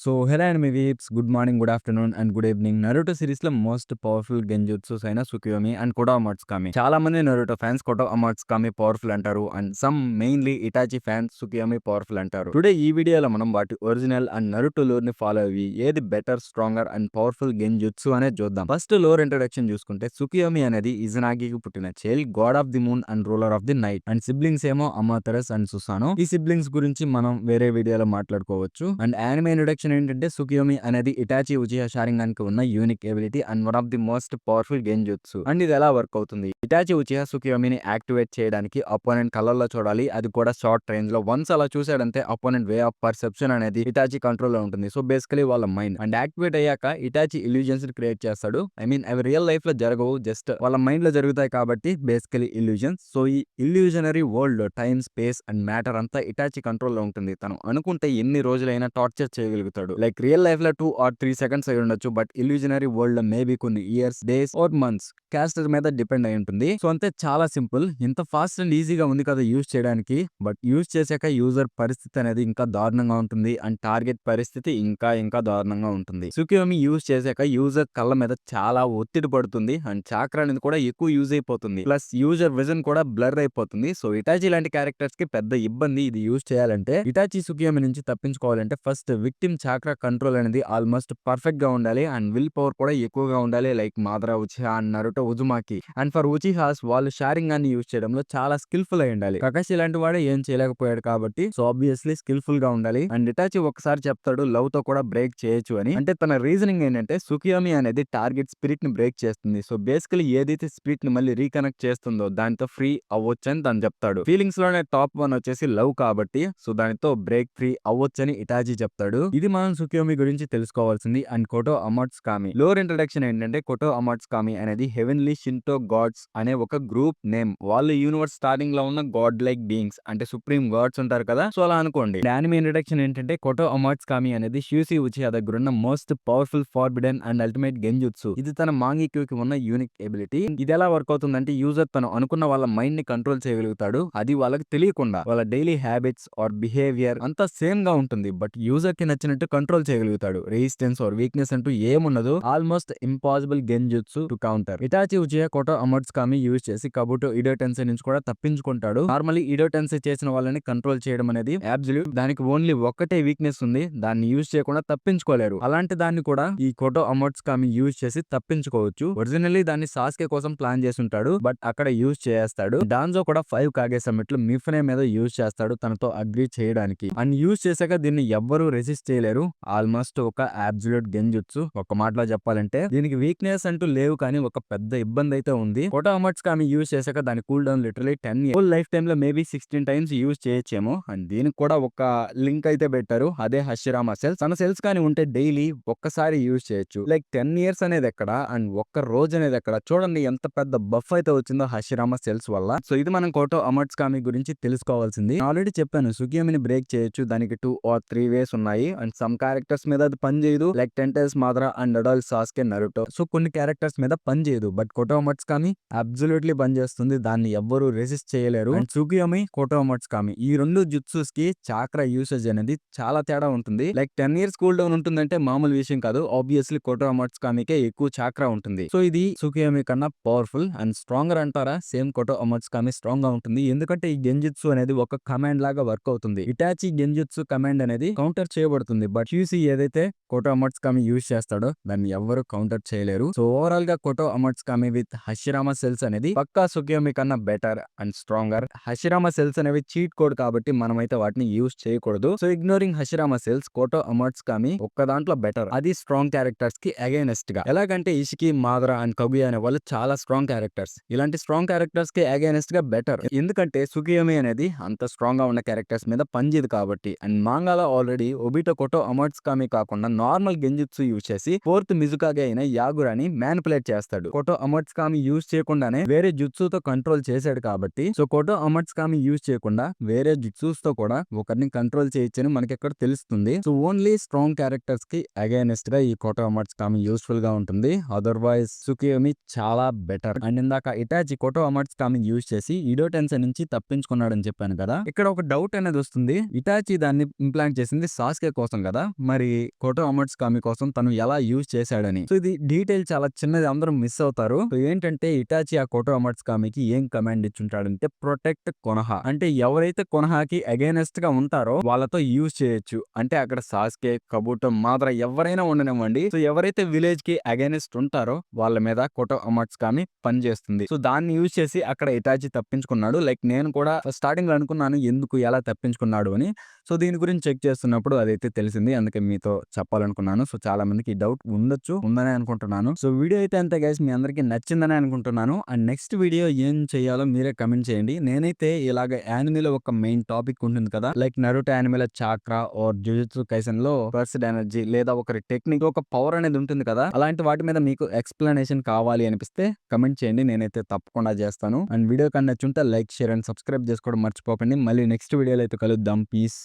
So hello and weebs good morning, good afternoon and good evening. Naruto series లో most powerful గెంజుట్సుస్ అయిన Tsukuyomi and Kotoamatsukami. చాలా మంది Naruto fans Kotoamatsukami powerful అంటారు and some mainly Itachi fans Tsukuyomi powerful అంటారు. Today ఈ వీడియోలో మనం వాటి ఒరిజినల్ అండ్ నరుటో లోర్ ని ఫాలో అయ్యి ఏది బెటర్, స్ట్రాంగర్ అండ్ పవర్ఫుల్ గెంజుట్సు అనేది చూద్దాం. ఫస్ట్ లోర్ ఇంట్రడక్షన్ చూసుకుంటే సుకియోమి అనేది ఇజనాగికి పుట్టిన child, god of the moon and ruler of the night. And siblings ఏమో అమాతరస్ అండ్ సుసానో. ఈ సిబ్లింగ్స్ గురించి మనం వేరే వీడియోలో మాట్లాడుకోవచ్చు. అండ్ యానిమే ఇంట్రడక్షన్ ఏంటంటే సుకియోమి అనేది ఇటాచి ఉచిహా షారింగాన్కి ఉన్న unique ability and one of the most powerful గెంజుట్సు. అండ్ ఇది ఎలా వర్క్ అవుతుంది? ఇటాచి ఉచిహా సుకియోమిని యాక్టివేట్ చేయడానికి అపోనెంట్ కలర్లో చూడాలి, అది కూడా షార్ట్ రేంజ్ లో. వన్స్ అలా చూసాడంటే అపోనెంట్ వే ఆఫ్ పర్సెప్షన్ అనేది ఇటాచి కంట్రోల్ లో ఉంటుంది. సో బేసికలీ వాళ్ళ మైండ్. అండ్ యాక్టివేట్ అయ్యాక ఇటాచి ఇల్యూజన్స్ క్రియేట్ చేస్తాడు. ఐ మీన్ అవి రియల్ లైఫ్ లో జరగవు, జస్ట్ వాళ్ళ మైండ్ లో జరుగుతాయి కాబట్టి బేసికలీ ఇల్యూజన్స్. సో ఈ ఇల్యూజనరీ వరల్డ్ లో టైమ్, స్పేస్ అండ్ మ్యాటర్ అంతా ఇటాచి కంట్రోల్ లో ఉంటుంది. తను అనుకుంటే ఎన్ని రోజులైనా టార్చర్ చేయగలుగుతాడు. లైక్ రియల్ లైఫ్ లో 2 or 3 seconds అయి ఉండొచ్చు, బట్ ఇల్యూజనరీ వరల్డ్ లో మేబీ కొన్ని years, days are months castor మీద డిపెండ్ అయి ఉంటుంది. సో అంతే, చాలా సింపుల్. ఇంత ఫాస్ట్ అండ్ ఈజీగా ఉంది కదా యూజ్ చేయడానికి, బట్ యూజ్ చేశాక యూజర్ పరిస్థితి అనేది ఇంకా దారుణంగా ఉంటుంది అండ్ టార్గెట్ పరిస్థితి ఇంకా ఇంకా దారుణంగా ఉంటుంది. సుకియోమి యూజ్ చేశాక యూజర్ కళ్ళ మీద చాలా ఒత్తిడి పడుతుంది అండ్ చాక్రా అనేది కూడా ఎక్కువ యూజ్ అయిపోతుంది. ప్లస్ యూజర్ విజన్ కూడా బ్లర్ అయిపోతుంది. సో ఇటాచి లాంటి క్యారెక్టర్స్ కి పెద్ద ఇబ్బంది ఇది యూజ్ చేయాలంటే. ఇటాచి సుకియోమి నుంచి తప్పించుకోవాలంటే ఫస్ట్ విక్టిమ్ చాక్రా కంట్రోల్ అనేది ఆల్మోస్ట్ పర్ఫెక్ట్ గా ఉండాలి అండ్ విల్ పవర్ కూడా ఎక్కువగా ఉండాలి. Like Madara Uchiha and Naruto Uzumaki. And for Uchihas వాళ్ళు షారింగాన్ని యూజ్ చేయడంలో చాలా స్కిల్ఫుల్ అయి ఉండాలి. కకాషి లాంటి వాడే ఏం చేయలేకపోయాడు కాబట్టి సో ఆబ్వియస్లీ స్కిల్ఫుల్ గా ఉండాలి. అండ్ ఇటాచి ఒకసారి చెప్తాడు లవ్ తో కూడా బ్రేక్ చేయొచ్చు అని. అంటే తన రీజనింగ్ ఏంటంటే సుకియోమి అనేది టార్గెట్ స్పిరిట్ ని బ్రేక్ చేస్తుంది. సో బేసికలీ ఏదైతే స్పిరిట్ ని మళ్ళీ రీకనెక్ట్ చేస్తుందో దానితో ఫ్రీ అవ్వచ్చు అని తను చెప్తాడు. ఫీలింగ్స్ లోనే టాప్ 1 వచ్చేసి లవ్ కాబట్టి సో దానితో బ్రేక్ ఫ్రీ అవ్వచ్చు అని ఇటాచి చెప్తాడు. ఇది మనం సుకియోమి గురించి తెలుసుకోవాల్సింది. అండ్ కొటో అమాట్సుకామి లోర్ ఇంట్రడక్షన్ ఏంటంటే కొటో అమాట్సుకామి అనేది హెవెన్లీ షింటో గాడ్స్ అనే ఒక గ్రూప్ నేమ్. వాళ్ళు యూనివర్స్ స్టార్టింగ్ లో ఉన్న గాడ్ లైక్ బీయింగ్స్, అంటే సుప్రీం గాడ్స్ ఉంటారు కదా, సో అలా అనుకోండి. యానిమే ఇంట్రడక్షన్ ఏంటంటే కొటో అమాట్సుకామి అనేది షూసి ఉచిహా దగ్గర ఉన్న most powerful, forbidden and ultimate గెంజుట్సు. ఇది తన మాంగిక్యూకి ఉన్న యూనిక్ ఎబిలిటీ. ఇది ఎలా వర్క్ అవుతుందంటే యూజర్ తను అనుకున్న వాళ్ళ మైండ్ ని కంట్రోల్ చేయగలుగుతాడు, అది వాళ్ళకి తెలియకుండా. వాళ్ళ డైలీ హ్యాబిట్స్ ఆర్ బిహేవియర్ అంతా సేమ్ గా ఉంటుంది, బట్ యూజర్ కి నచ్చినట్టు కంట్రోల్ చేయగలుగుతాడు. రెసిస్టెన్స్ ఆర్ వీక్నెస్ అంటూ ఏముండదు. ఆల్మోస్ట్ ఇంపాసిబుల్ గెంజుట్సు to counter. Itachi Uchiha Kotoamatsukami use చేసి కబుటో ఇడో టెన్సై నుంచి కూడా తప్పించుకుంటాడు. నార్మల్లీ ఇడో టెన్సై చేసిన వాళ్ళని కంట్రోల్ చేయడం అనేది అబ్సల్యూట్. దానికి ఓన్లీ ఒక్కటే వీక్నెస్ ఉంది, దాన్ని యూజ్ చేయకుండా తప్పించుకోలేరు. అలాంటి దాన్ని కూడా ఈ కొటో అమాట్సుకామి యూజ్ చేసి తప్పించుకోవచ్చు. ఒరిజినల్లీ దాన్ని సాస్కే కోసం ప్లాన్ చేసి ఉంటాడు, బట్ అక్కడ యూజ్ చేస్తాడు. డాన్జో కూడా 5 కాగే సమ్మిట్లు మిఫ్నే మీద యూజ్ చేస్తాడు తనతో అగ్రీ చేయడానికి. అండ్ యూజ్ చేశాక దీన్ని ఎవ్వరూ రెసిస్ట్ చేయలేరు. ఆల్మోస్ట్ ఒక అబ్సల్యూట్ గెంజుట్సు. ఒక మాటలో చెప్పాలంటే దీనికి వీక్నెస్ అంటూ లేవు, కానీ ఒక పెద్ద ఇబ్బంది అయితే ఉంది. కొటో అమాట్సుకామి యూజ్ చేశాక దాని cool down literally 10 years. Life time లో మేబీ 16 times యూజ్ చేయొచ్చేమో. అండ్ దీనికి కూడా ఒక లింక్ అయితే పెట్టారు, అదే హషిరామా సెల్స్. తన సెల్స్ కానీ ఉంటే డైలీ ఒక్కసారి యూజ్ చేయొచ్చు. లైక్ 10 years అనేది ఎక్కడ అండ్ ఒక్క రోజు అనేది ఎక్కడ. చూడండి ఎంత పెద్ద బఫ్ అయితే వచ్చిందో హషిరామా సెల్స్ వల్ల. సో ఇది మనం కొటో అమాట్సుకామి గురించి తెలుసుకోవాల్సింది. ఆల్రెడీ చెప్పాను సుకియోమిని బ్రేక్ చేయొచ్చు, దానికి 2 or 3 ways ఉన్నాయి. అండ్ సమ్ క్యారెక్టర్స్ మీద అది పని చేయదు, like ten tails Madara and adult Sasuke Naruto. So కొన్ని క్యారెక్టర్స్ మీద పని చేయదు, బట్ కొటో అమాట్సుకామి అబ్సల్యూట్లీ పని చేస్తుంది. దాన్ని ఎవ్వరూ రెసిస్ట్ చేయలేరు. అండ్ సుకియోమి, కొటో అమాట్సుకామి ఈ రెండు జుట్సుస్ కి చాక్రా యూసేజ్ అనేది చాలా తేడా ఉంటుంది. లైక్ 10 years కూల్ డౌన్ ఉంటుందంటే మామూలు విషయం కాదు. ఆబ్వియస్లీ కొటో అమాట్సుకామికే ఎక్కువ చాక్రా ఉంటుంది. సో ఇది సుకియోమి కన్నా పవర్ఫుల్ అండ్ స్ట్రాంగర్ అంటారా? సేమ్ కొటో అమాట్సుకామి స్ట్రాంగ్ గా ఉంటుంది, ఎందుకంటే ఈ గెంజుట్సు అనేది ఒక కమాండ్ లాగా వర్క్ అవుతుంది. ఇటాచి గెంజుట్సు కమాండ్ అనేది కౌంటర్ చేయబడుతుంది, బట్ చూసి ఏదైతే కొటో అమాట్సుకామి యూజ్ చేస్తాడో దాన్ని ఎవ్వరు కౌంటర్ చేయలేరు. సో ఓవరాల్ గా కొటో అమాట్సుకామి విత్ హషిరామా సెల్స్ అనేది పక్కా సుకియోమి కన్నా బెటర్ అండ్ స్ట్రాంగర్. హషిరామా సెల్స్ అనేవి చీట్ కోడ్ కాబట్టి మనమైతే వాటిని యూజ్ చేయకూడదు. సో ఇగ్నోరింగ్ హషిరామా సెల్స్, కొటో అమాట్సుకామి ఒక్క దాంట్లో బెటర్, అది స్ట్రాంగ్ క్యారెక్టర్స్ కి అగైనెస్ట్ గా. ఎలాగంటే ఇషికి, మాదరా అండ్ కగుయా అనే వాళ్ళు చాలా స్ట్రాంగ్ క్యారెక్టర్స్. ఇలాంటి స్ట్రాంగ్ క్యారెక్టర్స్ కి అగైనెస్ట్ గా బెటర్, ఎందుకంటే సుకియోమి అనేది అంత స్ట్రాంగ్ గా ఉన్న క్యారెక్టర్స్ మీద పనిచేయదు కాబట్టి. అండ్ మాంగాలో ఆల్రెడీ ఒబిటో కొటో అమాట్సుకామి కాకుండా నార్మల్ గెంజుట్సు యూజ్ చేసి 4th మిజుకాగే అయిన యాగురాని మ్యానిపులేట్ చేస్తాడు. కొటో అమాట్సుకామి యూజ్ చేయకుండానే వేరే జుట్సుతో కంట్రోల్ చేశాడు కాబట్టి, సో కొటో అమాట్సుకామి యూజ్ చేయకుండా వేరే జుట్సుస్ తో కూడా ఒకరిని కంట్రోల్ చేయొచ్చని మనకి ఇక్కడ తెలుస్తుంది. సో ఓన్లీ స్ట్రాంగ్ క్యారెక్టర్స్ కి అగైనెస్ట్ గా ఈ కొటో అమాట్సుకామి యూస్ఫుల్ గా ఉంటుంది. అదర్వైజ్ సుకియోమి చాలా బెటర్. అండ్ ఇందాక ఇటాచి కొటో అమాట్సుకామి యూజ్ చేసి ఇడో టెన్సై నుంచి తప్పించుకున్నాడని చెప్పాను కదా, ఇక్కడ ఒక డౌట్ అనేది వస్తుంది. ఇటాచి దాన్ని ఇంప్లాంట్ చేసింది సాస్కే కోసం కదా, కదా! మరి కోటో అమాట్సుకామి కోసం తను ఎలా యూజ్ చేశాడని. సో, ఇది డీటెయిల్ చాలా చిన్నది అందరూ మిస్ అవుతారు. సో, ఏంటంటే ఇటాచి ఆ కోటో అమాట్సుకామికి ఏం కమాండ్ ఇచ్చుంటాడంటే ప్రొటెక్ట్ కొనోహా. అంటే ఎవరైతే కొనోహాకి అగైనెస్ట్‌గా ఉంటారో వాళ్ళతో యూజ్ చేయొచ్చు. అంటే అక్కడ సాస్కే, కబుటో, మాదర ఎవరైనా ఉండనివ్వండి. సో, ఎవరైతే విలేజ్‌కి అగైనెస్ట్ ఉంటారో వాళ్ళ మీద కోటో అమాట్సుకామి పనిచేస్తుంది. సో, దాన్ని యూజ్ చేసి అక్కడ ఇటాచి తప్పించుకున్నాడు. లైక్ నేను కూడా స్టార్టింగ్‌లో అనుకున్నాను ఎందుకు ఎలా తప్పించుకున్నాడు అని. సో, దీని గురించి చెక్ చేస్తున్నప్పుడు అదైతే తెలిసింది. అందుకే మీతో చెప్పాలనుకున్నాను. సో, చాలా మందికి ఈ డౌట్ ఉండొచ్చు. ఉందనే అనుకుంటున్నాను. సో, వీడియో అయితే అంతే గైస్. మీ అందరికీ నచ్చిందనే అనుకుంటున్నాను. అండ్ నెక్స్ట్ వీడియో ఏం చేయాలో మీరే కామెంట్ చేయండి. నేనైతే ఇలాగ యానిమేలో ఒక మెయిన్ టాపిక్ ఉంటుంది కదా! లైక్ నరుటో యానిమేలో చాక్రా ఆర్ జుజుత్సు కైసెన్‌లో బర్స్ట్ ఎనర్జీ లేదా ఒకరి టెక్నిక్ ఒక పవర్ అనేది ఉంటుంది కదా! అలాంటి వాటి మీద మీకు ఎక్స్‌ప్లనేషన్ కావాలి అనిపిస్తే కామెంట్ చేయండి. నేనైతే తప్పకుండా చేస్తాను. అండ్ వీడియో కన్నా నచ్చుంటే లైక్, షేర్ అండ్ సబ్స్క్రైబ్ చేసుకోవడం మర్చిపోకండి. మళ్ళీ నెక్స్ట్ వీడియోలో అయితే కలుద్దాం. పీస్.